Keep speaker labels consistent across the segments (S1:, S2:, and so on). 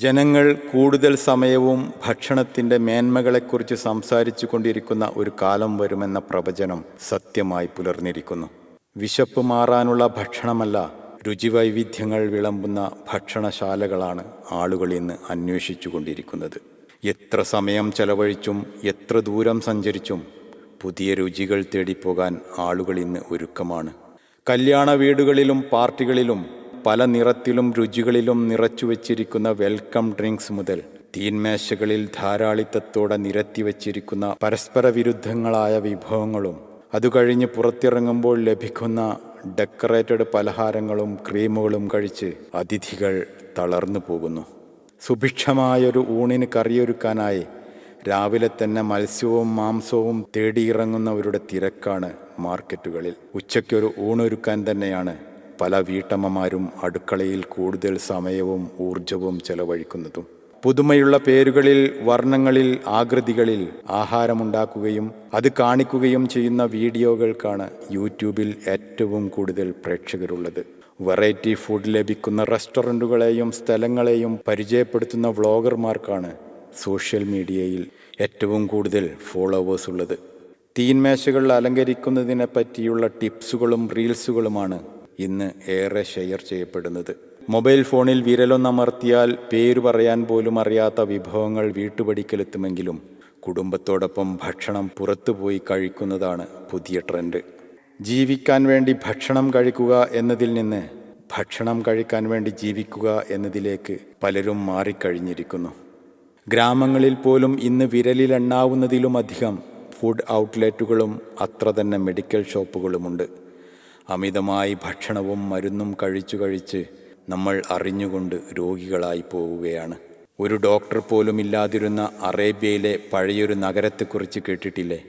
S1: ജനങ്ങൾ കൂടുതൽ സമയവും ഭക്ഷണത്തിൻ്റെ മേന്മകളെക്കുറിച്ച് സംസാരിച്ചു കൊണ്ടിരിക്കുന്ന ഒരു കാലം വരുമെന്ന പ്രവചനം സത്യമായി പുലർന്നിരിക്കുന്നു. വിശപ്പ് മാറാനുള്ള ഭക്ഷണമല്ല, രുചിവൈവിധ്യങ്ങൾ വിളമ്പുന്ന ഭക്ഷണശാലകളാണ് ആളുകൾ ഇന്ന് അന്വേഷിച്ചു കൊണ്ടിരിക്കുന്നത്. എത്ര സമയം ചെലവഴിച്ചും എത്ര ദൂരം സഞ്ചരിച്ചും പുതിയ രുചികൾ തേടിപ്പോകാൻ ആളുകൾ ഇന്ന് ഒരുക്കമാണ്. കല്യാണ വീടുകളിലും പാർട്ടികളിലും പല നിറത്തിലും രുചികളിലും നിറച്ചു വച്ചിരിക്കുന്ന വെൽക്കം ഡ്രിങ്ക്സ് മുതൽ തീന്മേശകളിൽ ധാരാളിത്തത്തോടെ നിരത്തിവച്ചിരിക്കുന്ന പരസ്പര വിരുദ്ധങ്ങളായ വിഭവങ്ങളും അതുകഴിഞ്ഞ് പുറത്തിറങ്ങുമ്പോൾ ലഭിക്കുന്ന ഡെക്കറേറ്റഡ് പലഹാരങ്ങളും ക്രീമുകളും കഴിച്ച് അതിഥികൾ തളർന്നു പോകുന്നു. സുഭിക്ഷമായൊരു ഊണിന് കറിയൊരുക്കാനായി രാവിലെ തന്നെ മത്സ്യവും മാംസവും തേടിയിറങ്ങുന്നവരുടെ തിരക്കാണ് മാർക്കറ്റുകളിൽ. ഉച്ചയ്ക്കൊരു ഊണൊരുക്കാൻ തന്നെയാണ് പല വീട്ടമ്മമാരും അടുക്കളയിൽ കൂടുതൽ സമയവും ഊർജവും ചെലവഴിക്കുന്നതും. പുതുമയുള്ള പേരുകളിൽ, വർണ്ണങ്ങളിൽ, ആകൃതികളിൽ ആഹാരമുണ്ടാക്കുകയും അത് കാണിക്കുകയും ചെയ്യുന്ന വീഡിയോകൾക്കാണ് യൂട്യൂബിൽ ഏറ്റവും കൂടുതൽ പ്രേക്ഷകരുള്ളത്. വെറൈറ്റി ഫുഡ് ലഭിക്കുന്ന റെസ്റ്റോറൻറ്റുകളെയും സ്ഥലങ്ങളെയും പരിചയപ്പെടുത്തുന്ന വ്ളോഗർമാർക്കാണ് സോഷ്യൽ മീഡിയയിൽ ഏറ്റവും കൂടുതൽ ഫോളോവേഴ്സ് ഉള്ളത്. തീന്മേശകൾ അലങ്കരിക്കുന്നതിനെ പറ്റിയുള്ള ടിപ്സുകളും റീൽസുകളുമാണ് ഇന്ന് ഏറെ ഷെയർ ചെയ്യപ്പെടുന്നത്. മൊബൈൽ ഫോണിൽ വിരലൊന്നമർത്തിയാൽ പേര് പറയാൻ പോലും അറിയാത്ത വിഭവങ്ങൾ വീട്ടുപടിക്കലെത്തുമെങ്കിലും കുടുംബത്തോടൊപ്പം ഭക്ഷണം പുറത്തുപോയി കഴിക്കുന്നതാണ് പുതിയ ട്രെൻഡ്. ജീവിക്കാൻ വേണ്ടി ഭക്ഷണം കഴിക്കുക എന്നതിൽ നിന്ന് ഭക്ഷണം കഴിക്കാൻ വേണ്ടി ജീവിക്കുക എന്നതിലേക്ക് പലരും മാറിക്കഴിഞ്ഞിരിക്കുന്നു. ഗ്രാമങ്ങളിൽ പോലും ഇന്ന് വിരലിലെണ്ണാവുന്നതിലുമധികം ഫുഡ് ഔട്ട്ലെറ്റുകളും അത്ര തന്നെ മെഡിക്കൽ ഷോപ്പുകളുമുണ്ട്. അമിതമായി ഭക്ഷണവും മരുന്നും കഴിച്ച് നമ്മൾ അറിഞ്ഞുകൊണ്ട് രോഗികളായി പോവുകയാണ്. ഒരു ഡോക്ടർ പോലും ഇല്ലാതിരുന്ന അറേബ്യയിലെ പഴയൊരു നഗരത്തെക്കുറിച്ച് കേട്ടിട്ടില്ലേ?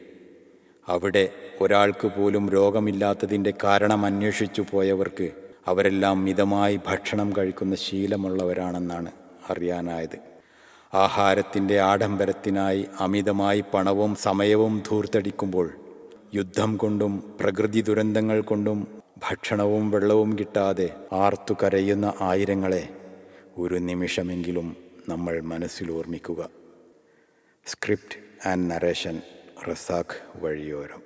S1: അവിടെ ഒരാൾക്ക് പോലും രോഗമില്ലാത്തതിൻ്റെ കാരണം അന്വേഷിച്ചു പോയവർക്ക് അവരെല്ലാം മിതമായി ഭക്ഷണം കഴിക്കുന്ന ശീലമുള്ളവരാണെന്നാണ് അറിയാനായത്. ആഹാരത്തിൻ്റെ ആഡംബരത്തിനായി അമിതമായി പണവും സമയവും ധൂർത്തടിക്കുമ്പോൾ യുദ്ധം കൊണ്ടും പ്രകൃതി ദുരന്തങ്ങൾ കൊണ്ടും ഭക്ഷണവും വെള്ളവും കിട്ടാതെ ആർത്തു കരയുന്ന ആയിരങ്ങളെ ഒരു നിമിഷമെങ്കിലും നമ്മൾ മനസ്സിലോർമ്മിക്കുക. Script and narration Razak വഴിയോരം.